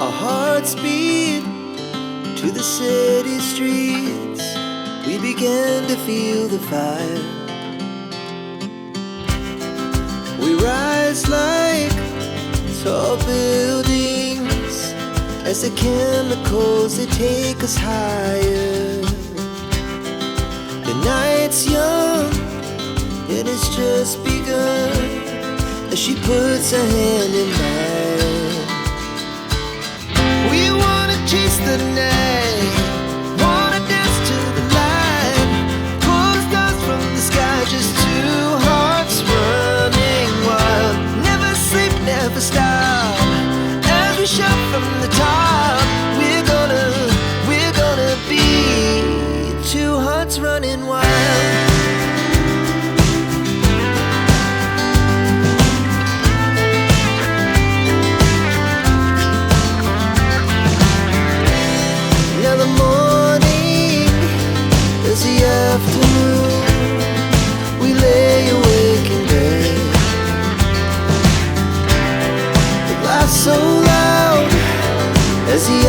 Our hearts beat to the city streets. We began to feel the fire. We rise like tall buildings as the chemicals, they take us higher. The night's young, it has just begun, as she puts her hand in mine. We wanna chase the night, wanna dance to the light, pull the stars from the sky, just two hearts running wild. Never sleep, never stop, as we shout from the top. We're gonna be two hearts running wild. Now the morning is the afternoon. We lay awake in bed. The laughs so loud as the